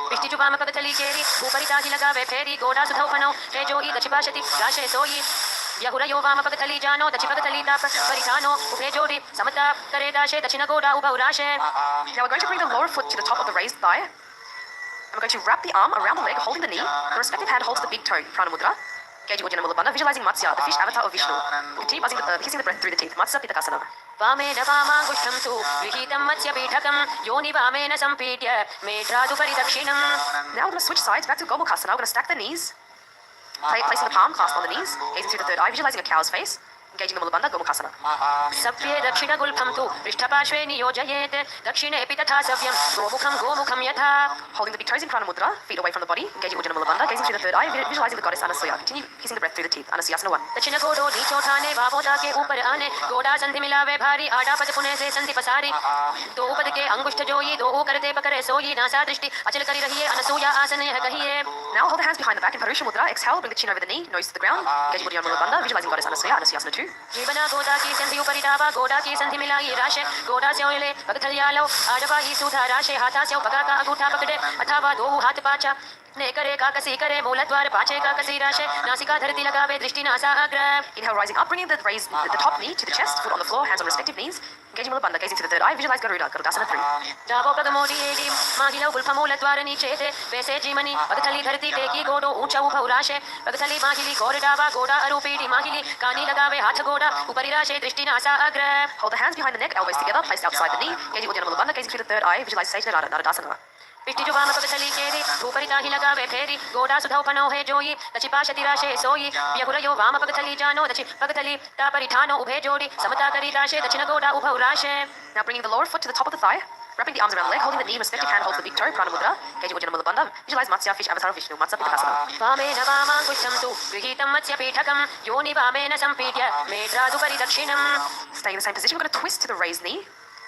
पिष्टि चुपाम पगथली केरी उपरि ताहि लगावे फेरी गोडा सुधौपनो तेजोई दचिपाशति राशे सोई यहुरयो वाम पगथली जानो दचि पगथली ताप परिधानो उभे जोड़ी समता करे दाशे दक्षिण गोडा उभौ राशे. Now we're going to bring the lower foot to the top of the raised thigh, and we're going to wrap the arm around the leg, holding the knee. The respective hand holds the big toe, Prana Mudra. Gaging Ujjana Mulabandha, visualizing Matsya, the fish avatar of Vishnu. Continue hissing the breath through the teeth. Matsya Pitakasana. वामेन वामाङ्गुष्ठं तु गृहीतं मत्स्यपीठकं योनि वामेन सम्पीड्य मेढ्रादुपरि दक्षिणम्. Now we're going to switch sides back to Gomukasana. We're going to stack the knees, placing the palm clasped on the knees, gazing through the third eye, visualizing a cow's face, engaging the Mulabandha Gomukasana. सप्ये दक्षिणगुल्फं तु पृष्ठपार्श्वे नियोजयेत् दक्षिणेऽपि तथा सव्यं गोमुखं यथा. Holding the big toes in Prana Mudra, feet away from the body, engaging Ujjana Mulabandha, gazing through the third eye, visualizing the goddess Anasuya. Continue hissing the breath through the teeth. Anasuyasana 1. दक्षिण गोडो नीचो ठाने वामोदा के ऊपर आने गोडा संधि मिलावे भारी आड़ा पद पुने से संधि पसारी दो पद के अंगुष्ठ जोई दो करते पकड़े सोई नासा दृष्टि अचल करी रहिए अनसूया आसन यह कहिए. Now hold the hands behind the back in Parusha Mudra. Exhale, bring the chin over the knee, nose to the ground, engaging Ujjana Mulabandha, visualizing goddess Anasuya. Anasuyasana 2. जीवना गोदा की संधि उपरि डावा गोडा की संधि मिलाई राशे गोडा से ओले पगथलियालो आडवा ही सुधा राशे हाथा से पगा का अंगूठा पकड़े अथवा दो हाथ पाचा ने करे काकसी करे मूलद्वार पाचे काकसी राशे नासिका धरती लगावे दृष्टि नासा अग्र. Inhale, rising up, bringing the top knee to the chest, foot on the floor, hands on respective knees, engaging Mulabandha, gazing to the third eye, visualize Garudasana 3. Davos प्रगमोडियेडि माहिलो गुल्फमूलद्वार नीचेते वैसे जीमनी पगथली धरती टेकी गोडो ऊंचा उभौ राशे पगथली माहिली कोर डावा गोडा अरूपीडी माहिली कानी लगावे हाथ गोडा उपरि राशे दृष्टि नासा अग्र. Hold the hands behind the neck, elbows together, placed outside the knee, engaging Ujjana Mulabandha, gazing through the third eye, visualize Sage Nadadasana. पिष्टि जुबाम पगथली केरी ऊपरि ताहि लगावे फेरी गोडा सुधौपनो है जोई दचिपाशति राशे सोई यहुरयो वाम पगथली जानो दचि पगथली तापरि ठानो उभे जोड़ी समता करी राशे दक्षिण गोडा उभौ राशे. Now bringing the lower foot to the top of the thigh, wrapping the arms around the leg, holding the knee, respective hand holds the big toe, Prana Mudra, engaging Ujjana Mulabandha, visualize Matsya, fish avatar of Vishnu, Matsya Pitakasana. वामेन वामाङ्गुष्ठं तु गृहीतं मत्स्यपीठकं योनि वामेन सम्पीड्य मेढ्रादुपरि दक्षिणम्. Staying in the same position, we're going to twist to the raised knee,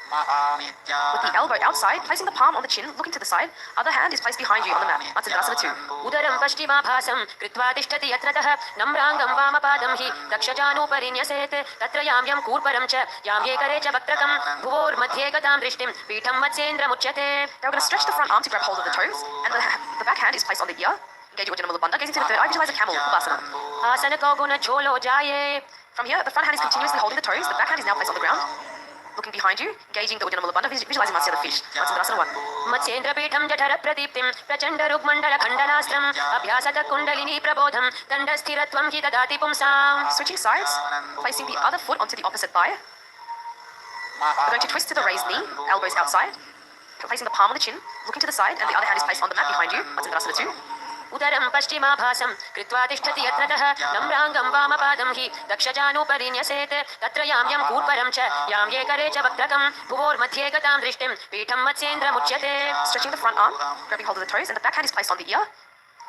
with the elbow outside, placing the palm on the chin, looking to the side. Other hand is placed behind you on the mat. Matsyendrasana 2. उदरं पश्चिमाभासं कृत्वा तिष्ठति यत्रतः नम्राङ्गं वामपादं हि दक्षजानुपरि न्यसेत् तत्र याम्यं कूर्परं च याम्ये करे च वक्त्रकं भुवोर्मध्ये गतां दृष्टिं पीठं मत्स्येन्द्रमुच्यते. Now we're going to stretch the front arm to grab hold of the toes, and the back hand is placed on the ear. Engaging Ujjana Mulabandha, gazing to the third eye, visualize a camel, Upasana. आसन कौगुन झोलो जाये. From here, the front hand is continuously holding the toes, the back hand is now placed on the ground. Looking behind you, engaging the Ujjana Mulabandha, visualizing Matsya the fish. Matsyendrasana 1. मत्स्येन्द्रपीठं जठर प्रदीप्तिं प्रचण्ड रुग्मण्डल खण्डनास्त्रम् अभ्यासत कुण्डलिनी प्रबोधं दण्डस्थिरत्वं हि ददाति पुंसाम्. Switching sides, placing the other foot onto the opposite thigh. We're going to twist to the raised knee, elbows outside, placing the palm on the chin, looking to the side, and the other hand is placed on the mat behind you. Matsyendrasana 2. उदरं पश्चिमाभासं कृत्वा तिष्ठति यत्रतः नम्राङ्गं वामपादं हि दक्षजानुपरि न्यसेत् तत्र याम्यं कूर्परं च याम्ये करे च वक्त्रकं भुवोर्मध्ये गतां दृष्टिं पीठं मत्स्येन्द्रमुच्यते. Stretching the front arm, grabbing hold of the toes, and the back hand is placed on the ear.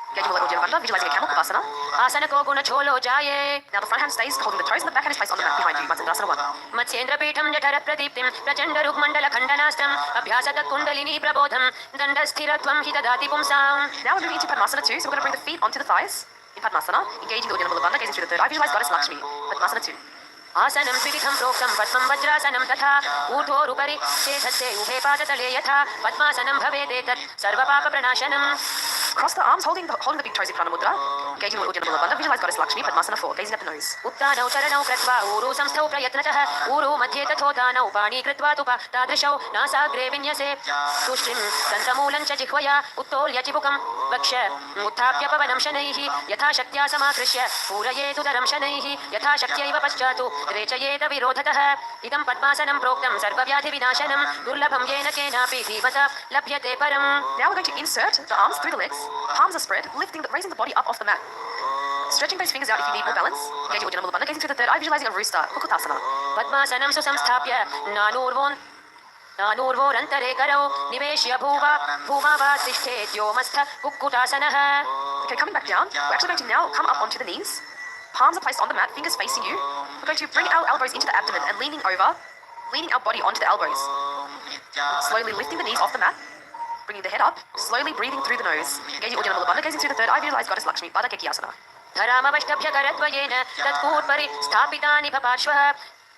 Engaging Ujjana Mulabandha, visualizing a camel, Upasana. आसन कौगुन झोलो जाये. Now the front hand stays holding the toes, and the back hand is placed on the mat behind you. Matsyendrasana 1. मत्स्येन्द्रपीठं जठर प्रदीप्तिं प्रचण्ड रुग्मण्डल खण्डनास्त्रम् अभ्यासत कुण्डलिनी प्रबोधं दण्डस्थिरत्वं हि ददाति पुंसाम्. Now we're moving into Padmasana 2, so we're going to bring the feet onto the thighs in Padmasana, engaging the Ujjana Mulabandha, gazing through the third eye, visualize goddess Lakshmi. Padmasana 2. आसनं द्विविधं प्रोक्तं पद्मं वज्रासनं तथा ऊर्ध्वोरुपरि चेतस्ते उभे पादतले यथा पद्मासनं भवेदेतत् सर्वपापप्रणाशनम्. Cross the arms, holding the big toes in Prana Mudra, engaging the Ujjana Mulabandha, visualize goddess Lakshmi. Padmasana 4, gazing at the nose. उत्तानौ चरणौ कृत्वा ऊरु संस्थौ प्रयत्नतः ऊरु मध्ये तथोत्थानौ पाणी कृत्वा तुप तादृशौ नासाग्रे विन्यसे तुष्टिं दन्तमूलं च जिह्वया उत्तोल्य चिबुकं वक्ष उत्थाप्य पवनं शनैः यथा शक्त्या समाकृष्य पूरयेदुदरं शनैः यथा शक्त्यैव पश्चात् रेचयेत विरोधतः. इदं पद्मासनं प्रोक्तं सर्वव्याधिविनाशनं दुर्लभं येन केनापि धीमता लभ्यते परम्. Now we're going to insert the arms through the legs, palms are spread, raising the body up off the mat. Stretching those fingers out if you need more balance. Engaging Ujjana Mulabandha, gazing through the third eye, visualizing a rooster, Kukutasana. पद्मासनं सुसंस्थाप्य नानूर्वोरन्तरे करौ निवेश्य भूमा वा तिष्ठेद्योमस्थ कुक्कुटासनः. Okay, coming back down, we're actually going to now come up onto the knees. Palms are placed on the mat, fingers facing you. We're going to bring our elbows into the abdomen and leaning over, leaning our body onto the elbows. Slowly lifting the knees off the mat, bringing the head up, slowly breathing through the nose. Engaging Uddiyana Mula Bandha, gazing through the third eye, visualize Goddess Lakshmi, Baddha Kekiyasana. धरामवष्टभ्यकरद्वयेन तत्कूर्परि स्थापितानि पार्श्वः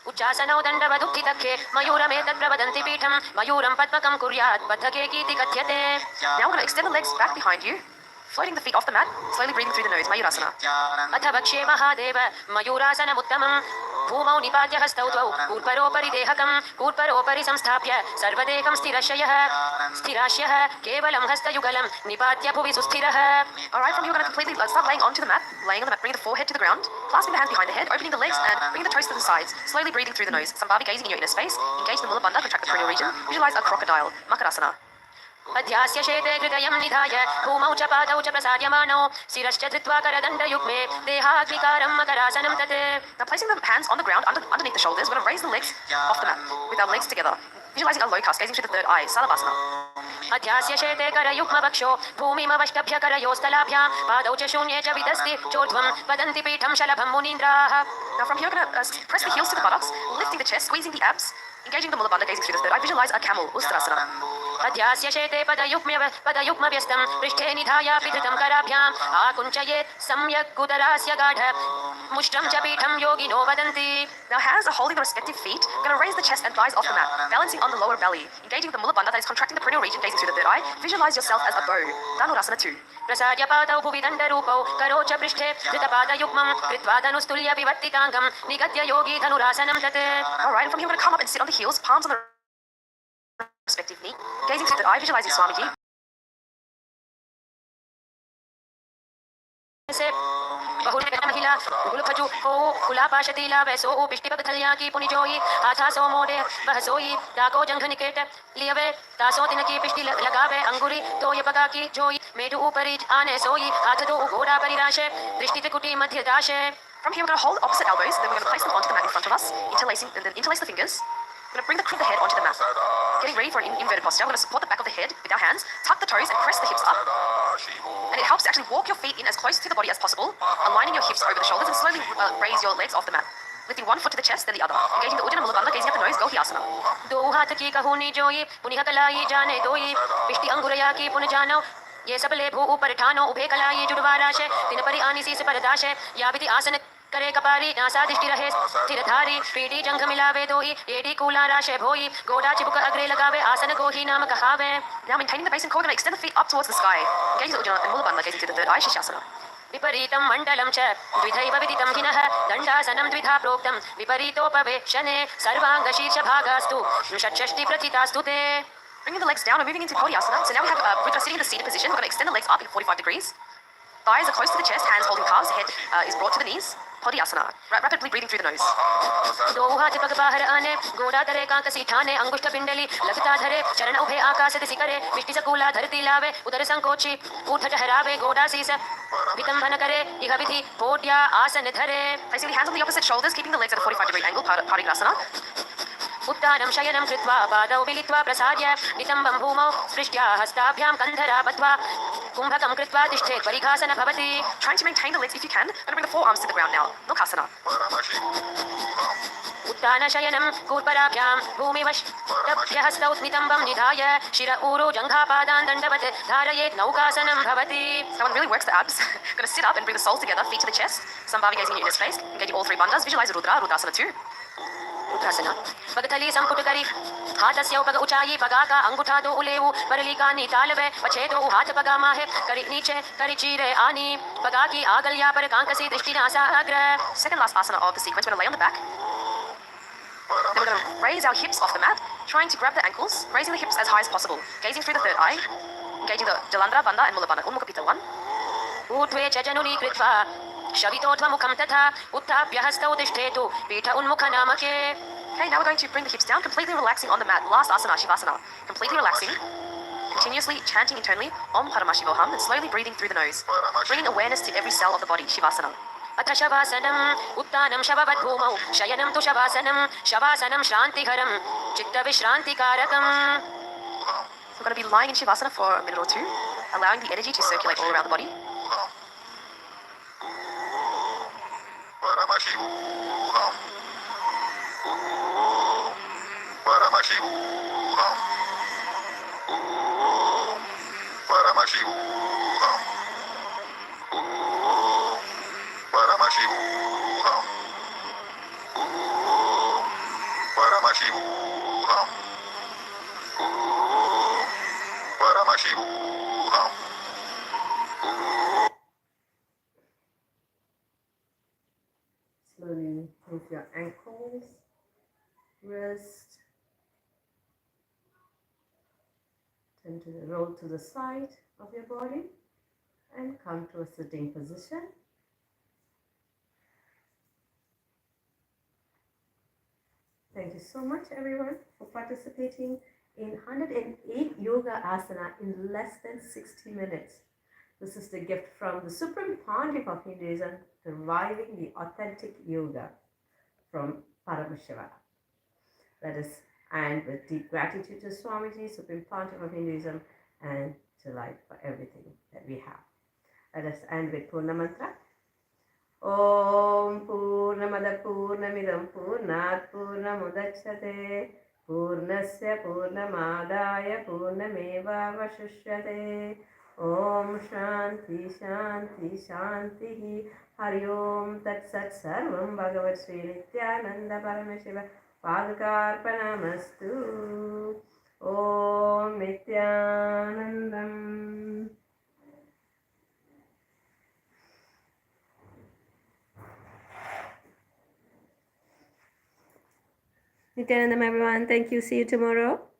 उच्चासनौ दण्डवदुःखितखे मयूरमेतत् प्रवदन्ति पीठं मयूरं पद्मकं कुर्यात् बद्धकेकीति कथ्यते. Now we're going to extend the legs back behind you, floating the feet off the mat, slowly breathing through the nose, Mayurasana. अथ वक्ष्ये महादेव मयूरासनमुत्तमं भूमौ निपात्य हस्तौ द्वौ कूर्परोपरि देहकं कूर्परोपरि संस्थाप्य सर्वदेहं स्थिराश्यः केवलं हस्तयुगलं निपात्य भुवि सुस्थिरः. Alright, from here we're going to completely start laying onto the mat, laying on the mat, bringing the forehead to the ground, clasping the hands behind the head, opening the legs and bringing the toes to the sides, slowly breathing through the nose. Sambhavi, gazing in your inner space, engage the Mula Bandha, contract the cranial region, visualize a crocodile, Makarasana. अध्यास्य शेते हृदयं निधाय भूमौ च पादौ च प्रसार्यमाणौ शिरश्च धृत्वा करदण्डयुग्मे देहाग्निकारं मकरासनं तत्. Now placing the hands on the ground underneath the shoulders, we're going to raise the legs off the mat with our legs together. Visualizing a low-cast, gazing through the third eye, Salavasana. अध्यास्य शेते करयुग्मवक्षो भूमिमवष्टभ्य करयोस्तलाभ्यां पादौ च शून्ये च विदस्ति चोर्ध्वं वदन्ति पीठं शलभं मुनीन्द्राः. Now from here we're going to press the heels to the buttocks, lifting the chest, squeezing the abs, engaging the Mula Bandha, gazing through the third eye, visualize a camel, Ustrasana. अध्यास्य शेते पदयुग्मव्यस्तं पृष्ठे निधायापि धृतं कराभ्याम् आकुञ्चयेत् सम्यक् उदरास्य गाढ मुष्टं च पीठं योगिनो वदन्ति. Now hands are holding the respective feet. We're going to raise the chest and thighs off the mat, balancing on the lower belly, engaging the Mula Bandha that is contracting the perineal region, gazing through the third eye. Visualize yourself as a bow, Dhanurasana 2. प्रसार्य पादौ भुवि दण्डरूपौ करो च पृष्ठे धृतपादयुग्मं कृत्वा धनुस्तुल्य विवर्तिताङ्गं निगद्य योगी धनुरासनं तत्. Alright, and from here we're going to come up and sit on the heels, palms on the respective knee, gazing through the eye, visualizing Swamiji. महिला गुलफजु हो कुलापाशतीला vaso पिष्टिपगथल्या की पुनिजोई आथा सो मोडे वह सोई डाको जंघ निकेट लियवे तासो दिन की पिष्टि लगावे अंगुरी तो ये पगा की जोई मेडु ऊपरी आने सोई हाथ दो घोड़ा परिराशे दृष्टि कुटी मध्य दाशे. From here we're going to hold opposite elbows, then we're going to place them onto the mat in front of us, interlace the fingers. We're going to bring the crook of the head onto the mat. Getting ready for an inverted posture. We're going to support the back of the head with our hands, tuck the toes and press the hips up. And it helps to actually walk your feet in as close to the body as possible, aligning your hips over the shoulders and slowly raise your legs off the mat. Lifting one foot to the chest, then the other. Engaging the Uddiyana Mula Bandha, gazing at the nose, Gohyasana. दो हाथ की कहूनी जोई पुनिह कलाई जाने दोई पिष्टि अंगुरया की पुन जानो ये सब ले भू ऊपर ठानो उभे कलाई जुड़वाराशे दिन परि आनी सी परदाशे याविति आसन करे कपारी नासा दृष्टि रहे स्थिरधारी पीढ़ी जंघ मिलावे दोई एडी कूला राशे भोई गोडा चिबुक अग्रे लगावे आसन गोही नाम कहावे. Now maintaining the base and core, we're going to extend the feet up towards the sky. Engaging the Uddiyana Mula Bandha, gazing through the third eye, Shishasana. विपरीतं मण्डलं च द्विधैव विदितं हिनः दण्डासनं द्विधा प्रोक्तं विपरीतोपवेशने सर्वाङ्गशीर्षभागास्तु षट्षष्टि प्रथितास्तु ते. Bringing the legs down and moving into Kodhyasana. So now we have we're sitting in the seated position. We're going to extend the legs up in 45 degrees. Thighs are close to the chest, hands holding calves, head is brought to the knees. Kodhyasana. Rapidly breathing through the nose. दो हाथ पग बाहर आने गोड़ा करे कांक सीठाने अंगुष्ठ पिंडली लगता धरे चरण उभे आकाश दिशि करे पिष्टि सकूला धरती लावे उदर संकोची ऊर्ध्व ठहरावे गोड़ा शीस वितंभन करे इह विधि पोड्या आसन धरे. Placing the hands on the opposite shoulders, keeping the legs at a 45-degree angle, Parigrasana. उत्तानं शयनं कृत्वा पादौ मिलित्वा प्रसार्य नितम्बं भूमौ स्पृष्ट्या हस्ताभ्यां कन्धरा बद्ध्वा कुम्भकं कृत्वा तिष्ठेत् परिघासन भवति. Trying to maintain the legs if you can. And bring the forearms to the ground now. Nukasana. उत्तानशयनं कूर्पराभ्यां भूमिवष्टभ्य हस्तौ नितम्बं निधाय शिर ऊरो जङ्घापादान् दण्डवत् धारयेत् नौकासनं भवति. That one really works the abs. Going to sit up and bring the soles together, feet to the chest. Sambhavi, gazing in your inner space. Engaging all three bandhas. Visualize Rudra, Rudasana 2. रुद्रासना पगथली संपुट करी हाथस्य पग ऊंचाई पगा का अंगूठा दो उलेऊ परली का नीताल वे पछे दो हाथ पगा माहे करी नीचे करी चीरे आनी पगा की आगलिया पर कांकसी दृष्टि नासा अग्र. Second last asana of the sequence. We're going to lay on the back. Then we're going to raise our hips off the mat, trying to grab the ankles, raising the hips as high as possible. Gazing through the third eye, engaging the Jalandhara, Bandha and Mula Bandha. Unmukha 1. ऊर्ध्वे च जनुनी कृत्वा शवितोध्वमुखं तथा उत्थाप्य हस्तौ तिष्ठेतु पीठ उन्मुख नामके. Okay, now we're going to bring the hips down, completely relaxing on the mat. Last asana, Shivasana. Completely relaxing, continuously chanting internally Om Paramashivoham and slowly breathing through the nose, bringing awareness to every cell of the body. Shivasana. अथ शवासनम् उत्तानं शववत् भूमौ शयनं तु शवासनं शवासनं श्रान्तिकरं चित्तविश्रान्तिकारकम्. We're going to be lying in Shivasana for a minute or two, allowing the energy to circulate all around the body. Paramashivoham. Om Paramashivoham. Om Paramashivoham. Om Paramashivoham. Om Paramashivoham. Slowly move your ankles, wrist, turn to the roll to the side of your body and come to a sitting position. Thank you so much everyone for participating in 108 yoga asana in less than 60 minutes. This is the gift from the Supreme Pontiff of Hinduism, reviving the authentic yoga from Paramashivoham. Let us end with deep gratitude to Swamiji, Supreme Pontiff of Hinduism, and delight for everything that we have. Let us end with Purna Mantra. Om Purnamada Purnamidam Purnat Purnamudachyate Purnasya Purnamadaya Purnameva Vashishyate. Om Shanti Shanti Shanti. Hari Om Tat Sat Sarvam Bhagavat Sri Nithyananda Paramashivam Padukarpanamastu. Om Nithyanandam. Nithyanandam everyone. Thank you. See you tomorrow.